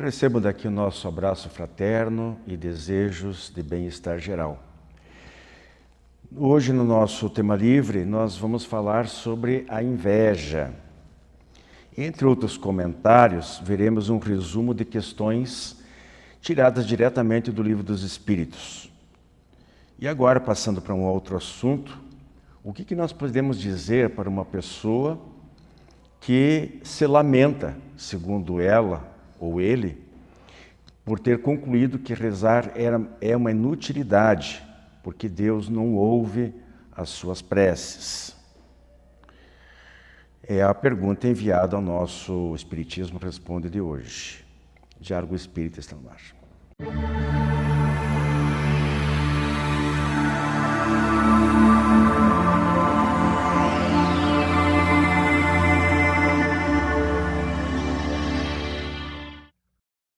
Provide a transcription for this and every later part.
Recebo daqui o nosso abraço fraterno e desejos de bem-estar geral. Hoje, no nosso tema livre, nós vamos falar sobre a inveja. Entre outros comentários, veremos um resumo de questões tiradas diretamente do Livro dos Espíritos. E agora, passando para um outro assunto, o que nós podemos dizer para uma pessoa que se lamenta, segundo ela ou ele, por ter concluído que rezar é uma inutilidade, porque Deus não ouve as suas preces? É a pergunta enviada ao nosso Espiritismo Responde de hoje. Diálogo Espírita está no ar.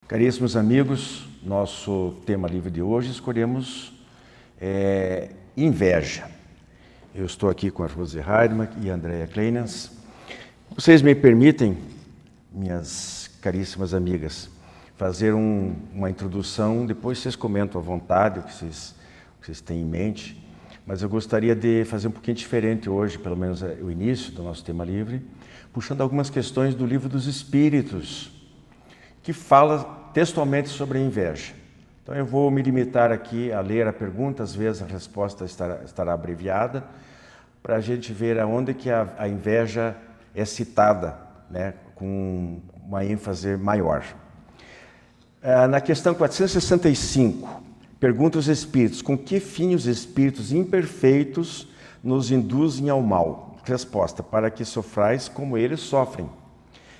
Caríssimos amigos, nosso tema livre de hoje escolhemos inveja. Eu estou aqui com a Rose Heidmann e a Andrea Kleinens. Vocês me permitem, minhas caríssimas amigas, fazer uma introdução, depois vocês comentam à vontade o que vocês têm em mente, mas eu gostaria de fazer um pouquinho diferente hoje, pelo menos o início do nosso tema livre, puxando algumas questões do Livro dos Espíritos, que fala textualmente sobre a inveja. Então eu vou me limitar aqui a ler a pergunta, às vezes a resposta estará abreviada, para a gente ver aonde que a inveja é citada, né, com uma ênfase maior. Na questão 465, pergunta os Espíritos: com que fim os Espíritos imperfeitos nos induzem ao mal? Resposta: para que sofrais como eles sofrem.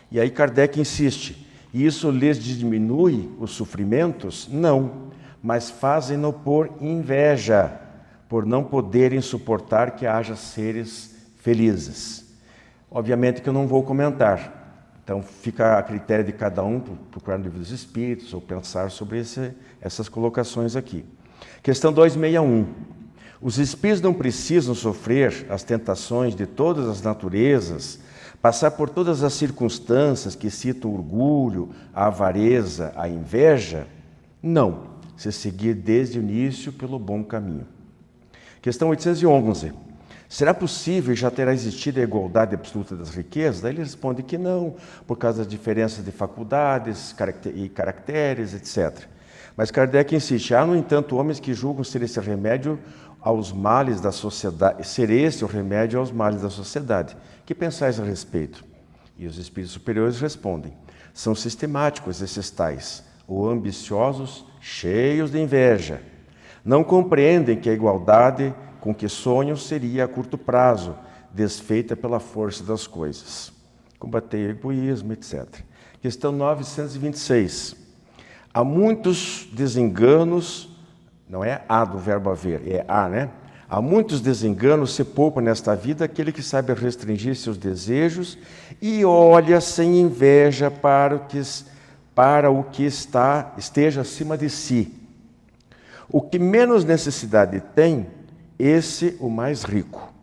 E aí Kardec insiste: isso lhes diminui os sofrimentos? Não, mas fazem-no por inveja, por não poderem suportar que haja seres felizes. Obviamente que eu não vou comentar, então fica a critério de cada um procurar no Livro dos Espíritos ou pensar sobre essas colocações aqui. Questão 261. Os Espíritos não precisam sofrer as tentações de todas as naturezas, passar por todas as circunstâncias que citam o orgulho, a avareza, a inveja? Não, se seguir desde o início pelo bom caminho. Questão 811. Será possível já terá existido a igualdade absoluta das riquezas? Daí ele responde que não, por causa das diferenças de faculdades e caracteres, etc. Mas Kardec insiste: há, no entanto, homens que julgam ser esse remédio aos males da sociedade, ser esse o remédio aos males da sociedade. Que pensais a respeito? E os espíritos superiores respondem: são sistemáticos esses tais, ou ambiciosos, cheios de inveja. Não compreendem que a igualdade com que sonham seria a curto prazo, desfeita pela força das coisas. Combater o egoísmo, etc. Questão 926. Há muitos desenganos, não é a do verbo haver, é a, né? Há muitos desenganos, se poupa nesta vida aquele que sabe restringir seus desejos e olha sem inveja para o que esteja acima de si. O que menos necessidade tem, esse o mais rico.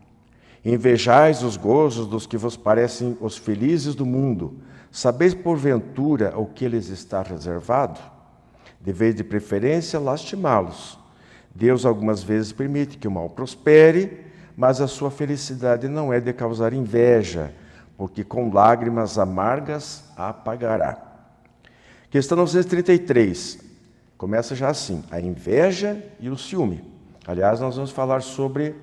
Invejais os gozos dos que vos parecem os felizes do mundo. Sabeis porventura o que lhes está reservado? Deveis de preferência lastimá-los. Deus algumas vezes permite que o mal prospere, mas a sua felicidade não é de causar inveja, porque com lágrimas amargas a apagará. Questão 933. Começa já assim: a inveja e o ciúme. Aliás, nós vamos falar sobre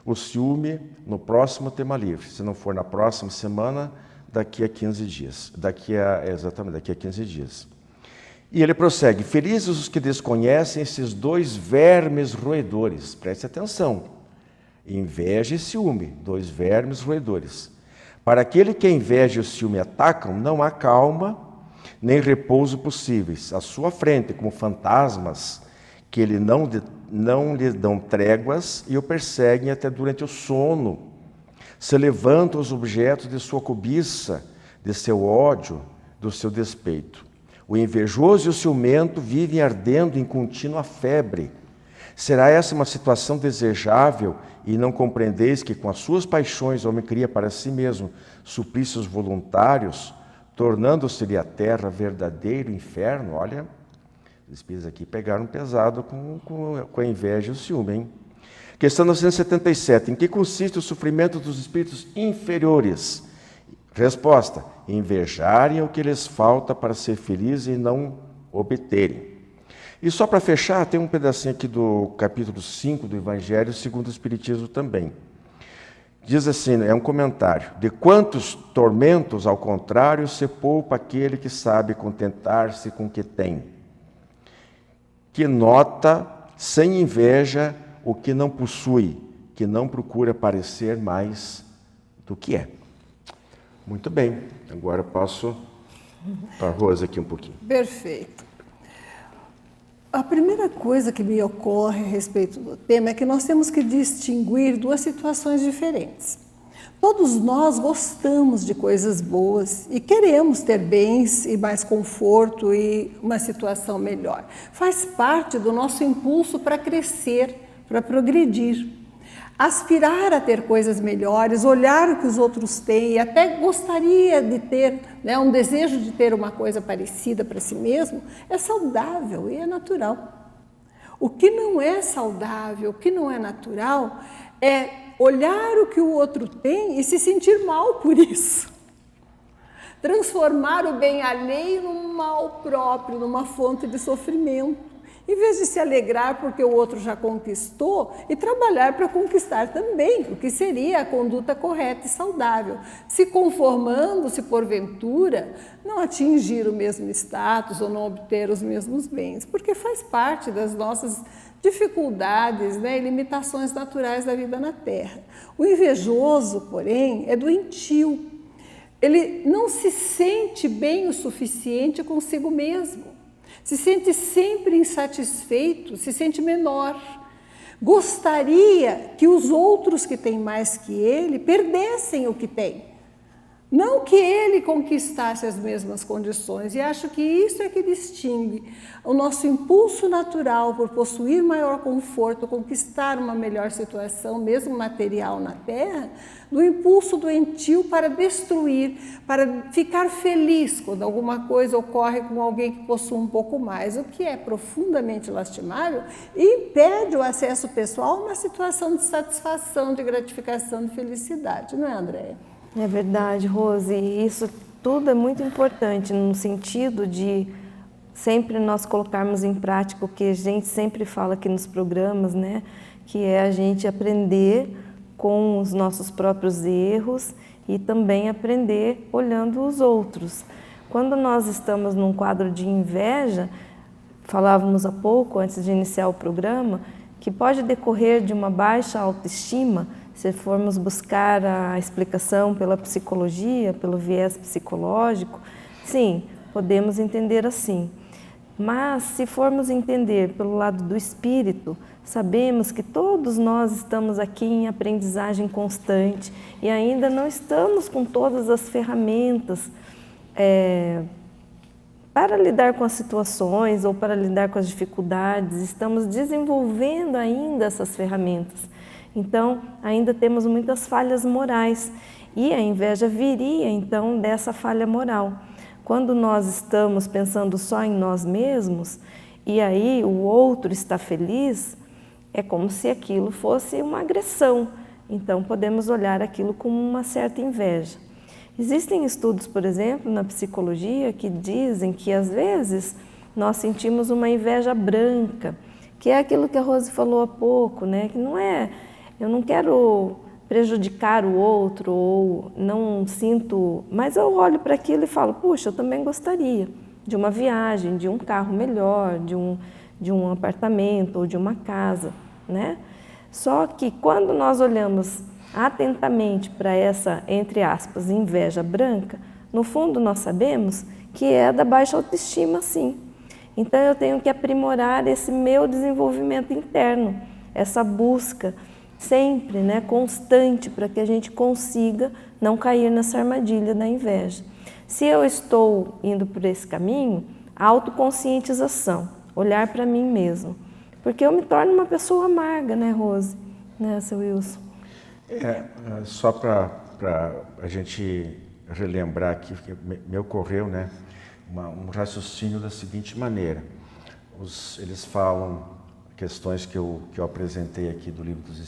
o ciúme no próximo tema livre. Se não for na próxima semana, daqui a 15 dias. Daqui a 15 dias. E ele prossegue: felizes os que desconhecem esses dois vermes roedores. Preste atenção. Inveja e ciúme, dois vermes roedores. Para aquele que a inveja e o ciúme atacam, não há calma nem repouso possíveis. À sua frente, como fantasmas, que ele não lhe dão tréguas e o perseguem até durante o sono. Se levantam os objetos de sua cobiça, de seu ódio, do seu despeito. O invejoso e o ciumento vivem ardendo em contínua febre. Será essa uma situação desejável e não compreendeis que com as suas paixões o homem cria para si mesmo suplícios voluntários, tornando-se-lhe a terra verdadeiro inferno. Olha, os espíritos aqui pegaram pesado com a inveja e o ciúme, hein? Questão 977. Em que consiste o sofrimento dos espíritos inferiores? Resposta: invejarem o que lhes falta para ser felizes e não obterem. E só para fechar, tem um pedacinho aqui do capítulo 5 do Evangelho segundo o Espiritismo também. Diz assim, é um comentário: de quantos tormentos, ao contrário, se poupa aquele que sabe contentar-se com o que tem, que nota sem inveja o que não possui, que não procura parecer mais do que é. Muito bem, agora passo para a Rosa aqui um pouquinho. Perfeito. A primeira coisa que me ocorre a respeito do tema é que nós temos que distinguir duas situações diferentes. Todos nós gostamos de coisas boas e queremos ter bens e mais conforto e uma situação melhor. Faz parte do nosso impulso para crescer, para progredir. Aspirar a ter coisas melhores, olhar o que os outros têm e até gostaria de ter, né, um desejo de ter uma coisa parecida para si mesmo, é saudável e é natural. O que não é saudável, o que não é natural, é olhar o que o outro tem e se sentir mal por isso. Transformar o bem alheio num mal próprio, numa fonte de sofrimento. Em vez de se alegrar porque o outro já conquistou e trabalhar para conquistar também, o que seria a conduta correta e saudável, se conformando, se porventura não atingir o mesmo status ou não obter os mesmos bens, porque faz parte das nossas dificuldades, né, e limitações naturais da vida na Terra. O invejoso, porém, é doentio. Ele não se sente bem o suficiente consigo mesmo. Se sente sempre insatisfeito, se sente menor. Gostaria que os outros que têm mais que ele perdessem o que tem. Não que ele conquistasse as mesmas condições. E acho que isso é que distingue o nosso impulso natural por possuir maior conforto, conquistar uma melhor situação, mesmo material na Terra, do impulso doentio para destruir, para ficar feliz quando alguma coisa ocorre com alguém que possui um pouco mais, o que é profundamente lastimável e impede o acesso pessoal a uma situação de satisfação, de gratificação, de felicidade. Não é, Andréia? É verdade, Rose, e isso tudo é muito importante no sentido de sempre nós colocarmos em prática o que a gente sempre fala aqui nos programas, né? Que é a gente aprender com os nossos próprios erros e também aprender olhando os outros. Quando nós estamos num quadro de inveja, falávamos há pouco, antes de iniciar o programa, que pode decorrer de uma baixa autoestima. Se formos buscar a explicação pela psicologia, pelo viés psicológico, sim, podemos entender assim. Mas se formos entender pelo lado do espírito, sabemos que todos nós estamos aqui em aprendizagem constante e ainda não estamos com todas as ferramentas para lidar com as situações ou para lidar com as dificuldades. Estamos desenvolvendo ainda essas ferramentas. Então, ainda temos muitas falhas morais e a inveja viria, então, dessa falha moral. Quando nós estamos pensando só em nós mesmos e aí o outro está feliz, é como se aquilo fosse uma agressão. Então, podemos olhar aquilo com uma certa inveja. Existem estudos, por exemplo, na psicologia que dizem que, às vezes, nós sentimos uma inveja branca, que é aquilo que a Rose falou há pouco, né? Que não é... Eu não quero prejudicar o outro ou não sinto... Mas eu olho para aquilo e falo, puxa, eu também gostaria de uma viagem, de um carro melhor, de um apartamento ou de uma casa, né? Só que quando nós olhamos atentamente para essa, entre aspas, inveja branca, no fundo nós sabemos que é da baixa autoestima, sim. Então eu tenho que aprimorar esse meu desenvolvimento interno, essa busca sempre, né, constante, para que a gente consiga não cair nessa armadilha da inveja. Se eu estou indo por esse caminho, autoconscientização, olhar para mim mesmo, porque eu me torno uma pessoa amarga, né, Rose? Né, seu Wilson? Só para a gente relembrar aqui, porque me ocorreu, né, um raciocínio da seguinte maneira. Eles falam questões que eu apresentei aqui do Livro dos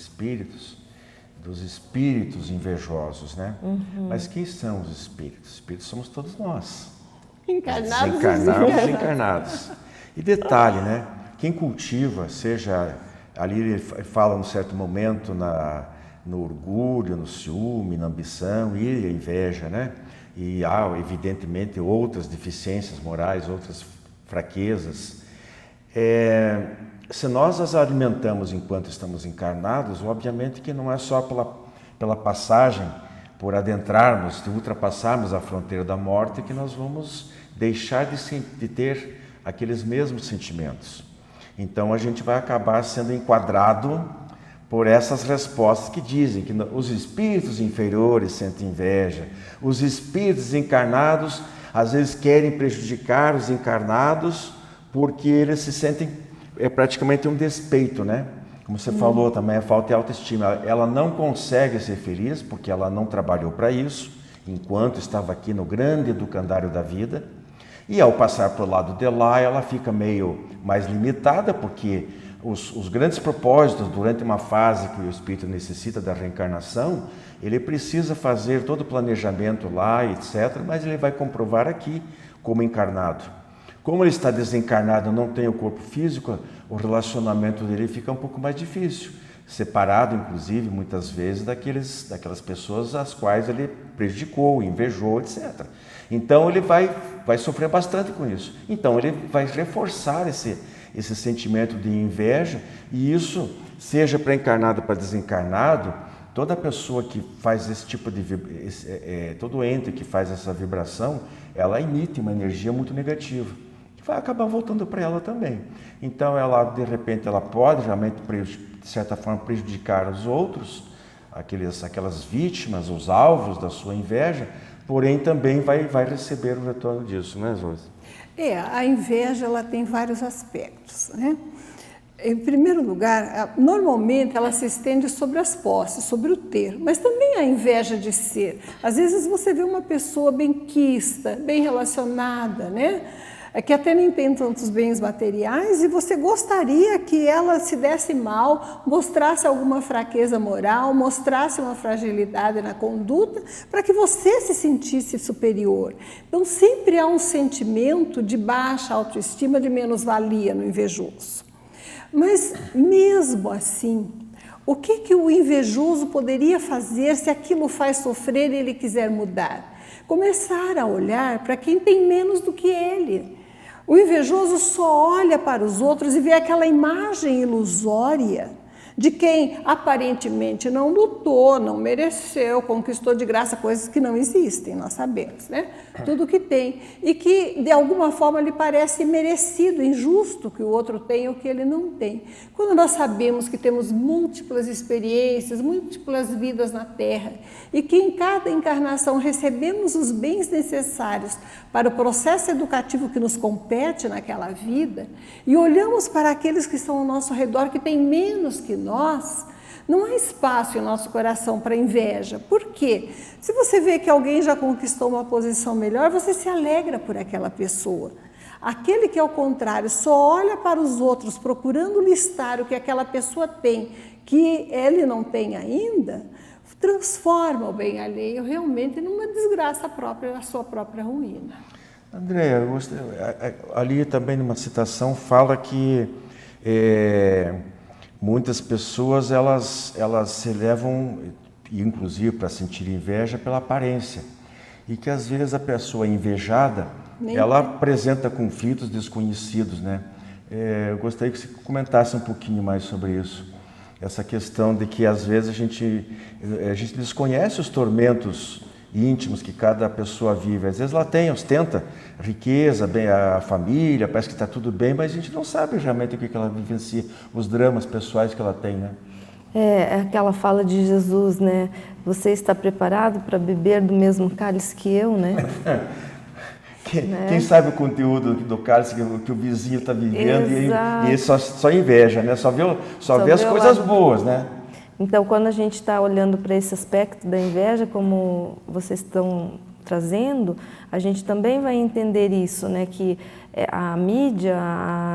Espíritos invejosos, né? Mas quem são os espíritos? Os espíritos somos todos nós. Encarnados Desencarnados e encarnados. E detalhe, né? Quem cultiva, seja ali ele fala num certo momento no orgulho, no ciúme, na ambição e a inveja, né? E há, evidentemente, outras deficiências morais, outras fraquezas. Se nós as alimentamos enquanto estamos encarnados, obviamente que não é só pela passagem, por adentrarmos, de ultrapassarmos a fronteira da morte, que nós vamos deixar de ter aqueles mesmos sentimentos. Então a gente vai acabar sendo enquadrado por essas respostas que dizem que os espíritos inferiores sentem inveja, os espíritos encarnados às vezes querem prejudicar os encarnados porque eles se sentem, praticamente um despeito, né? Como você falou também, a falta de autoestima. Ela não consegue ser feliz porque ela não trabalhou para isso, enquanto estava aqui no grande educandário da vida. E ao passar para o lado de lá, ela fica meio mais limitada, porque os grandes propósitos, durante uma fase que o espírito necessita da reencarnação, ele precisa fazer todo o planejamento lá, etc., mas ele vai comprovar aqui como encarnado. Como ele está desencarnado, não tem o corpo físico, o relacionamento dele fica um pouco mais difícil, separado, inclusive, muitas vezes, daquelas pessoas às quais ele prejudicou, invejou, etc. Então, ele vai sofrer bastante com isso. Então, ele vai reforçar esse sentimento de inveja, e isso, seja para encarnado ou para desencarnado, toda pessoa que faz esse tipo de todo ente que faz essa vibração, ela emite uma energia muito negativa, que vai acabar voltando para ela também. Então, ela, de repente, ela pode realmente, de certa forma, prejudicar os outros, aquelas vítimas, os alvos da sua inveja, porém também vai receber o retorno disso, né, Josi? A inveja ela tem vários aspectos, né? Em primeiro lugar, normalmente ela se estende sobre as posses, sobre o ter, mas também a inveja de ser. Às vezes você vê uma pessoa benquista, bem relacionada, né? Que até nem tem tantos bens materiais e você gostaria que ela se desse mal, mostrasse alguma fraqueza moral, mostrasse uma fragilidade na conduta, para que você se sentisse superior. Então sempre há um sentimento de baixa autoestima, de menos-valia no invejoso. Mas mesmo assim, o que o invejoso poderia fazer se aquilo faz sofrer e ele quiser mudar? Começar a olhar para quem tem menos do que ele. O invejoso só olha para os outros e vê aquela imagem ilusória de quem aparentemente não lutou, não mereceu, conquistou de graça coisas que não existem, nós sabemos, né? Tudo que tem. E que, de alguma forma, lhe parece merecido, injusto que o outro tenha o que ele não tem. Quando nós sabemos que temos múltiplas experiências, múltiplas vidas na Terra, e que em cada encarnação recebemos os bens necessários para o processo educativo que nos compete naquela vida, e olhamos para aqueles que estão ao nosso redor, que têm menos que nós, não há espaço em nosso coração para inveja. Por quê? Se você vê que alguém já conquistou uma posição melhor, você se alegra por aquela pessoa. Aquele que, ao contrário, só olha para os outros procurando listar o que aquela pessoa tem, que ele não tem ainda, transforma o bem alheio realmente numa desgraça própria, a sua própria ruína. Andréa, ali também numa citação fala que muitas pessoas elas se levam, inclusive para sentir inveja, pela aparência, e que às vezes a pessoa invejada ela apresenta conflitos desconhecidos, né? Eu gostaria que você comentasse um pouquinho mais sobre isso, essa questão de que às vezes a gente desconhece os tormentos íntimos que cada pessoa vive. Às vezes ela ostenta riqueza, bem, a família, parece que está tudo bem, mas a gente não sabe realmente o que ela vivencia, os dramas pessoais que ela tem, né? É aquela fala de Jesus, né? Você está preparado para beber do mesmo cálice que eu, né? Quem sabe o conteúdo do cálice que o vizinho está vivendo e só inveja, né? Só vê as coisas boas, né? Então, quando a gente está olhando para esse aspecto da inveja, como vocês estão trazendo, a gente também vai entender isso, né? Que a mídia,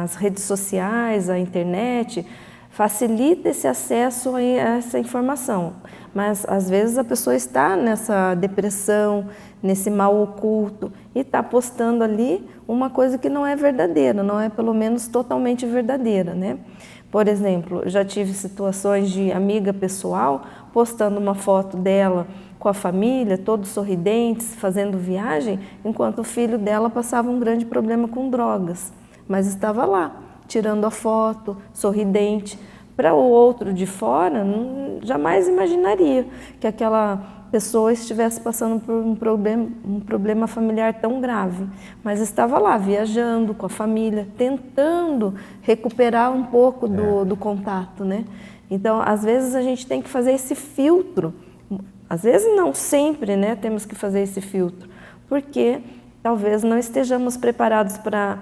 as redes sociais, a internet facilita esse acesso a essa informação. Mas às vezes a pessoa está nessa depressão, nesse mal oculto e está postando ali uma coisa que não é verdadeira, não é pelo menos totalmente verdadeira, né? Por exemplo, já tive situações de amiga pessoal postando uma foto dela com a família, todos sorridentes, fazendo viagem, enquanto o filho dela passava um grande problema com drogas, mas estava lá, tirando a foto, sorridente. Para o outro de fora, jamais imaginaria que aquela pessoa estivesse passando por um problema familiar tão grave, mas estava lá viajando com a família, tentando recuperar um pouco do contato, né? Então, às vezes a gente tem que fazer esse filtro, às vezes não sempre, né? Temos que fazer esse filtro, porque talvez não estejamos preparados para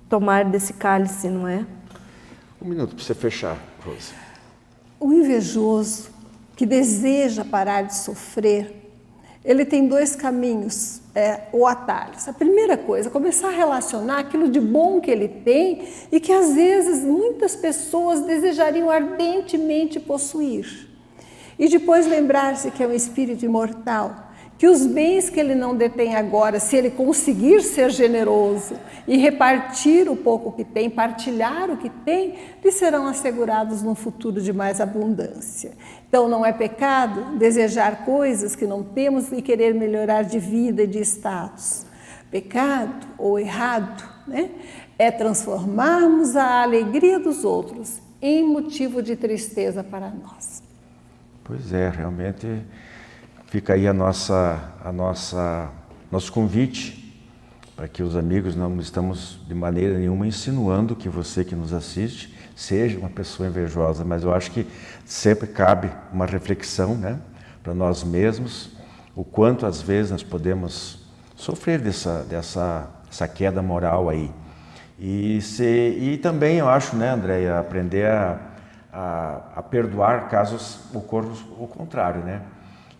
tomar desse cálice, não é? Um minuto para você fechar, Rose. O invejoso que deseja parar de sofrer, ele tem dois caminhos ou atalhos. A primeira coisa é começar a relacionar aquilo de bom que ele tem e que às vezes muitas pessoas desejariam ardentemente possuir. E depois lembrar-se que é um espírito imortal, que os bens que ele não detém agora, se ele conseguir ser generoso e repartir o pouco que tem, partilhar o que tem, lhe serão assegurados num futuro de mais abundância. Então não é pecado desejar coisas que não temos e querer melhorar de vida e de status. Pecado ou errado, né, é transformarmos a alegria dos outros em motivo de tristeza para nós. Pois é, realmente fica aí nosso convite para que os amigos, não estamos de maneira nenhuma insinuando que você que nos assiste seja uma pessoa invejosa, mas eu acho que sempre cabe uma reflexão, né, para nós mesmos, o quanto às vezes nós podemos sofrer dessa queda moral aí. E também eu acho, né, Andréia, aprender a perdoar caso ocorra o contrário, né?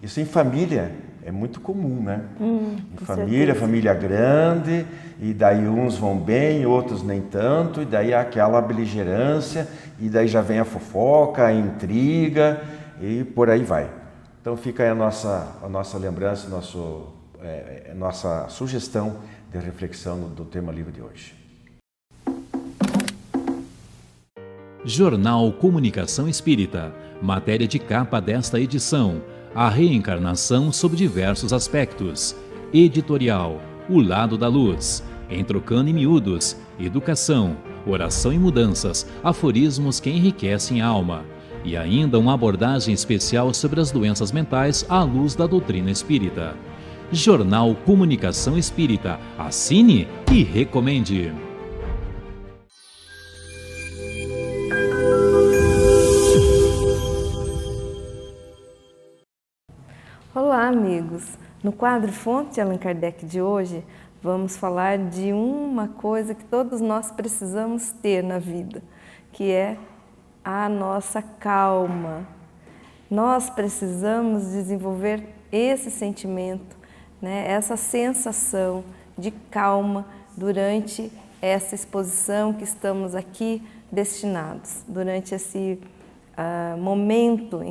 Isso em família é muito comum, né? Em família grande, e daí uns vão bem, outros nem tanto, e daí há aquela beligerância, e daí já vem a fofoca, a intriga, e por aí vai. Então fica aí a nossa lembrança, nossa sugestão de reflexão do tema livro de hoje. Jornal Comunicação Espírita, matéria de capa desta edição: a reencarnação sob diversos aspectos. Editorial: O Lado da Luz. Em Trocando em Miúdos: Educação, Oração e Mudanças, aforismos que enriquecem a alma. E ainda uma abordagem especial sobre as doenças mentais à luz da doutrina espírita. Jornal Comunicação Espírita. Assine e recomende. Olá, amigos! No quadro Fonte Allan Kardec de hoje, vamos falar de uma coisa que todos nós precisamos ter na vida, que é a nossa calma. Nós precisamos desenvolver esse sentimento, né, essa sensação de calma durante essa exposição que estamos aqui destinados, durante esse momento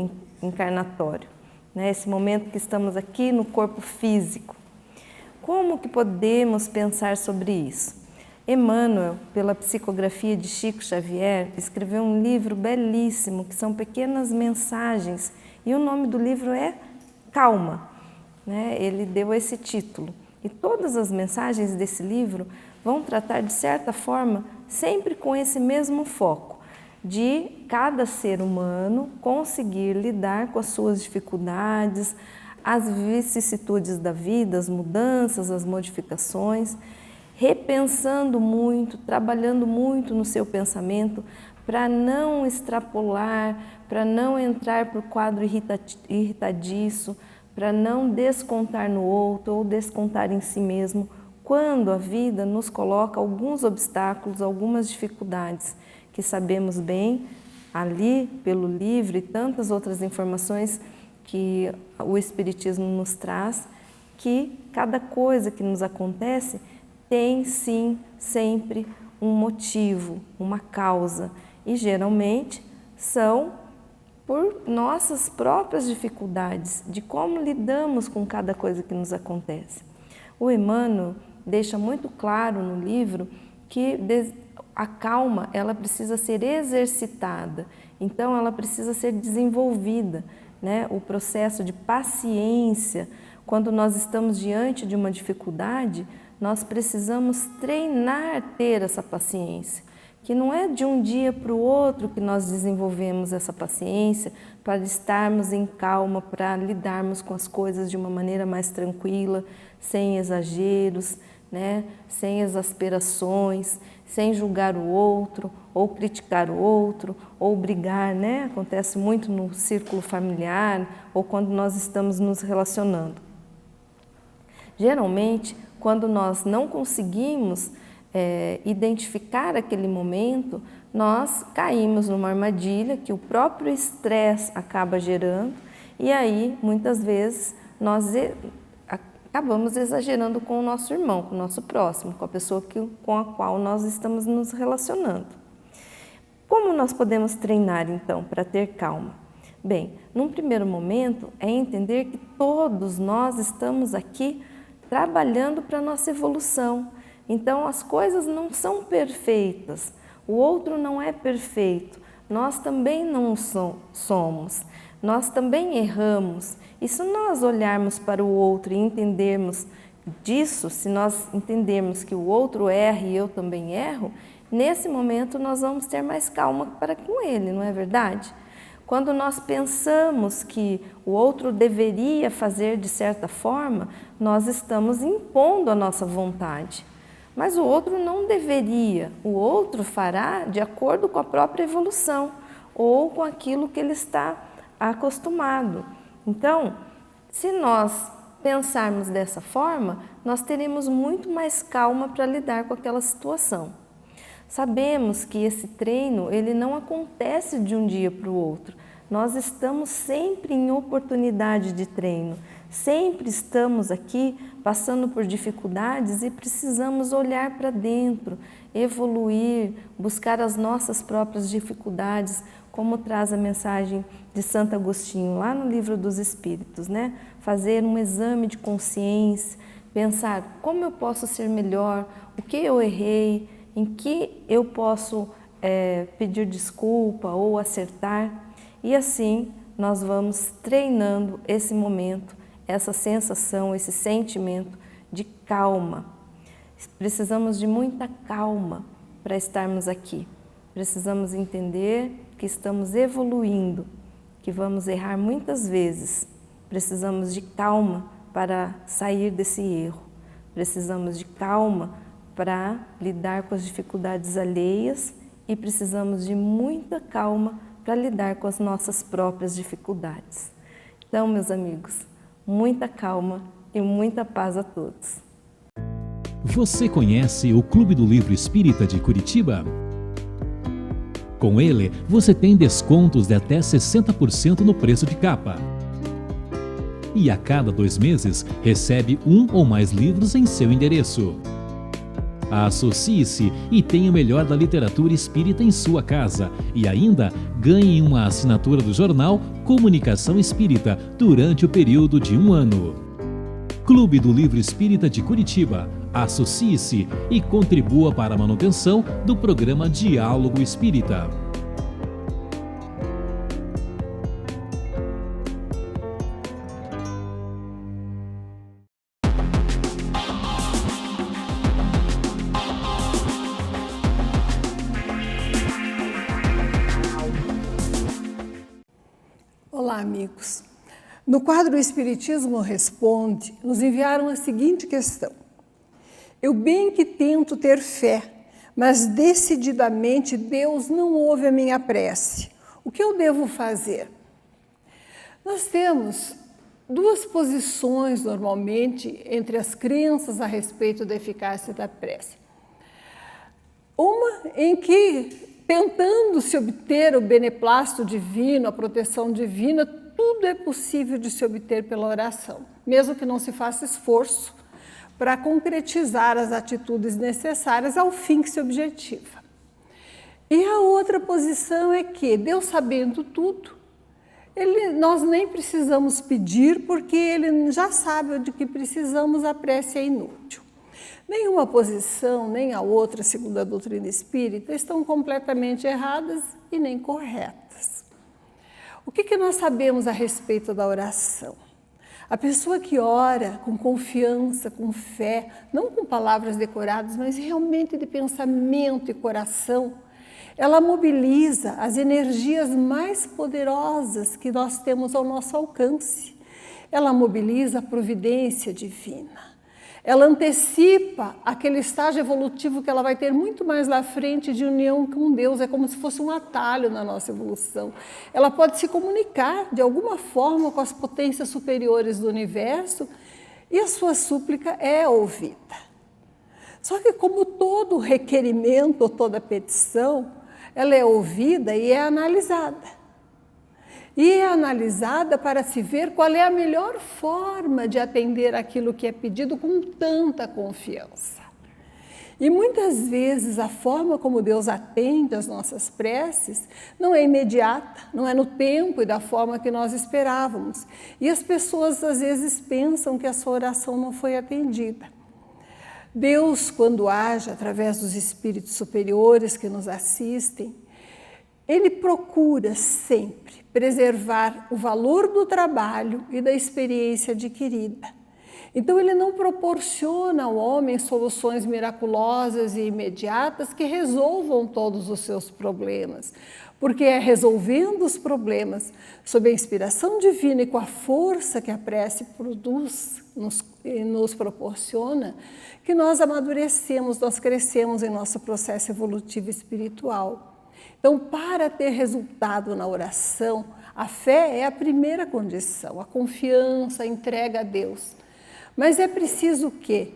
encarnatório. Esse momento que estamos aqui no corpo físico. Como que podemos pensar sobre isso? Emmanuel, pela psicografia de Chico Xavier, escreveu um livro belíssimo, que são pequenas mensagens, e o nome do livro é Calma, né? Ele deu esse título. E todas as mensagens desse livro vão tratar, de certa forma, sempre com esse mesmo foco, de cada ser humano conseguir lidar com as suas dificuldades, as vicissitudes da vida, as mudanças, as modificações, repensando muito, trabalhando muito no seu pensamento para não extrapolar, para não entrar por quadro irritadiço, para não descontar no outro ou descontar em si mesmo, quando a vida nos coloca alguns obstáculos, algumas dificuldades, que sabemos bem, ali pelo livro e tantas outras informações que o Espiritismo nos traz, que cada coisa que nos acontece tem sim sempre um motivo, uma causa, e geralmente são por nossas próprias dificuldades, de como lidamos com cada coisa que nos acontece. O Emmanuel deixa muito claro no livro que a calma, ela precisa ser exercitada, então ela precisa ser desenvolvida, né? O processo de paciência, quando nós estamos diante de uma dificuldade, nós precisamos treinar ter essa paciência, que não é de um dia para o outro que nós desenvolvemos essa paciência para estarmos em calma, para lidarmos com as coisas de uma maneira mais tranquila, sem exageros, né? Sem exasperações, sem julgar o outro, ou criticar o outro, ou brigar, né? Acontece muito no círculo familiar, ou quando nós estamos nos relacionando. Geralmente, quando nós não conseguimos identificar aquele momento, nós caímos numa armadilha que o próprio estresse acaba gerando, e aí, muitas vezes, nós acabamos exagerando com o nosso irmão, com o nosso próximo, com a pessoa com a qual nós estamos nos relacionando. Como nós podemos treinar, então, para ter calma? Bem, num primeiro momento, é entender que todos nós estamos aqui trabalhando para a nossa evolução. Então, as coisas não são perfeitas, o outro não é perfeito, nós também não somos, nós também erramos. E se nós olharmos para o outro e entendermos disso, se nós entendermos que o outro erra e eu também erro, nesse momento nós vamos ter mais calma para com ele, não é verdade? Quando nós pensamos que o outro deveria fazer de certa forma, nós estamos impondo a nossa vontade. Mas o outro não deveria, o outro fará de acordo com a própria evolução ou com aquilo que ele está acostumado. Então, se nós pensarmos dessa forma, nós teremos muito mais calma para lidar com aquela situação. Sabemos que esse treino, ele não acontece de um dia para o outro. Nós estamos sempre em oportunidade de treino, sempre estamos aqui passando por dificuldades e precisamos olhar para dentro, evoluir, buscar as nossas próprias dificuldades, como traz a mensagem de Santo Agostinho lá no Livro dos Espíritos, né? Fazer um exame de consciência, pensar como eu posso ser melhor, o que eu errei, em que eu posso pedir desculpa ou acertar. E assim nós vamos treinando esse momento, essa sensação, esse sentimento de calma. Precisamos de muita calma para estarmos aqui. Precisamos entender que estamos evoluindo, que vamos errar muitas vezes. Precisamos de calma para sair desse erro. Precisamos de calma para lidar com as dificuldades alheias e precisamos de muita calma para lidar com as nossas próprias dificuldades. Então, meus amigos, muita calma e muita paz a todos. Você conhece o Clube do Livro Espírita de Curitiba? Com ele, você tem descontos de até 60% no preço de capa. E a cada 2 meses, recebe 1 ou mais livros em seu endereço. Associe-se e tenha o melhor da literatura espírita em sua casa e ainda ganhe uma assinatura do jornal Comunicação Espírita durante o período de 1 ano. Clube do Livro Espírita de Curitiba. Associe-se e contribua para a manutenção do programa Diálogo Espírita. Olá, amigos. No quadro Espiritismo Responde, nos enviaram a seguinte questão. Eu bem que tento ter fé, mas decididamente Deus não ouve a minha prece. O que eu devo fazer? Nós temos 2 posições, normalmente, entre as crenças a respeito da eficácia da prece. Uma em que, tentando se obter o beneplácito divino, a proteção divina, tudo é possível de se obter pela oração, mesmo que não se faça esforço para concretizar as atitudes necessárias ao fim que se objetiva. E a outra posição é que, Deus sabendo tudo, nós nem precisamos pedir, porque Ele já sabe de que precisamos, a prece é inútil. Nenhuma posição, nem a outra, segundo a doutrina espírita, estão completamente erradas e nem corretas. O que nós sabemos a respeito da oração? A pessoa que ora com confiança, com fé, não com palavras decoradas, mas realmente de pensamento e coração, ela mobiliza as energias mais poderosas que nós temos ao nosso alcance. Ela mobiliza a providência divina. Ela antecipa aquele estágio evolutivo que ela vai ter muito mais lá frente, de união com Deus. É como se fosse um atalho na nossa evolução. Ela pode se comunicar de alguma forma com as potências superiores do universo e a sua súplica é ouvida. Só que, como todo requerimento ou toda petição, ela é ouvida e é analisada. E é analisada para se ver qual é a melhor forma de atender aquilo que é pedido com tanta confiança. E muitas vezes a forma como Deus atende as nossas preces não é imediata, não é no tempo e da forma que nós esperávamos. E as pessoas às vezes pensam que a sua oração não foi atendida. Deus, quando age através dos espíritos superiores que nos assistem, Ele procura sempre preservar o valor do trabalho e da experiência adquirida. Então, Ele não proporciona ao homem soluções miraculosas e imediatas que resolvam todos os seus problemas, porque é resolvendo os problemas sob a inspiração divina e com a força que a prece produz, nos proporciona, que nós amadurecemos, nós crescemos em nosso processo evolutivo espiritual. Então, para ter resultado na oração, a fé é a primeira condição, a confiança, a entrega a Deus. Mas é preciso que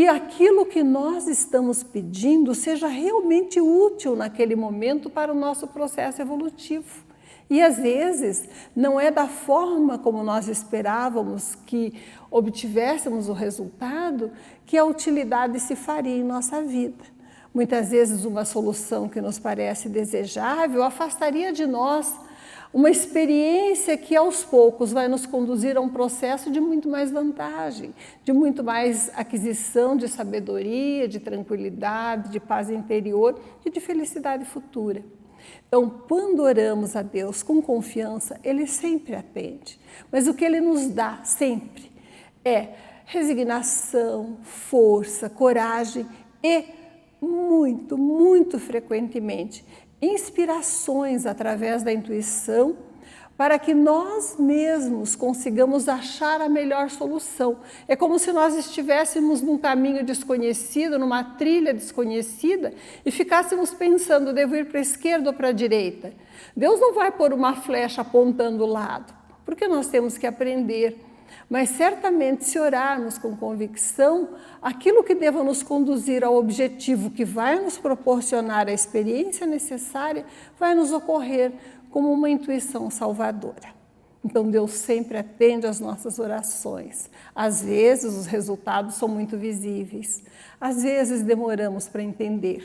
aquilo que nós estamos pedindo seja realmente útil naquele momento para o nosso processo evolutivo. E às vezes não é da forma como nós esperávamos que obtivéssemos o resultado que a utilidade se faria em nossa vida. Muitas vezes uma solução que nos parece desejável afastaria de nós uma experiência que aos poucos vai nos conduzir a um processo de muito mais vantagem, de muito mais aquisição de sabedoria, de tranquilidade, de paz interior e de felicidade futura. Então, quando oramos a Deus com confiança, Ele sempre atende. Mas o que Ele nos dá sempre é resignação, força, coragem e muito, muito frequentemente, inspirações através da intuição para que nós mesmos consigamos achar a melhor solução. É como se nós estivéssemos num caminho desconhecido, numa trilha desconhecida e ficássemos pensando, devo ir para a esquerda ou para a direita? Deus não vai pôr uma flecha apontando o lado, porque nós temos que aprender. Mas certamente, se orarmos com convicção, aquilo que deva nos conduzir ao objetivo que vai nos proporcionar a experiência necessária, vai nos ocorrer como uma intuição salvadora. Então, Deus sempre atende às nossas orações. Às vezes, os resultados são muito visíveis. Às vezes, demoramos para entender.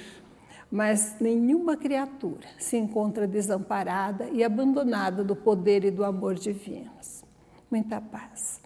Mas nenhuma criatura se encontra desamparada e abandonada do poder e do amor divinos. Muita paz.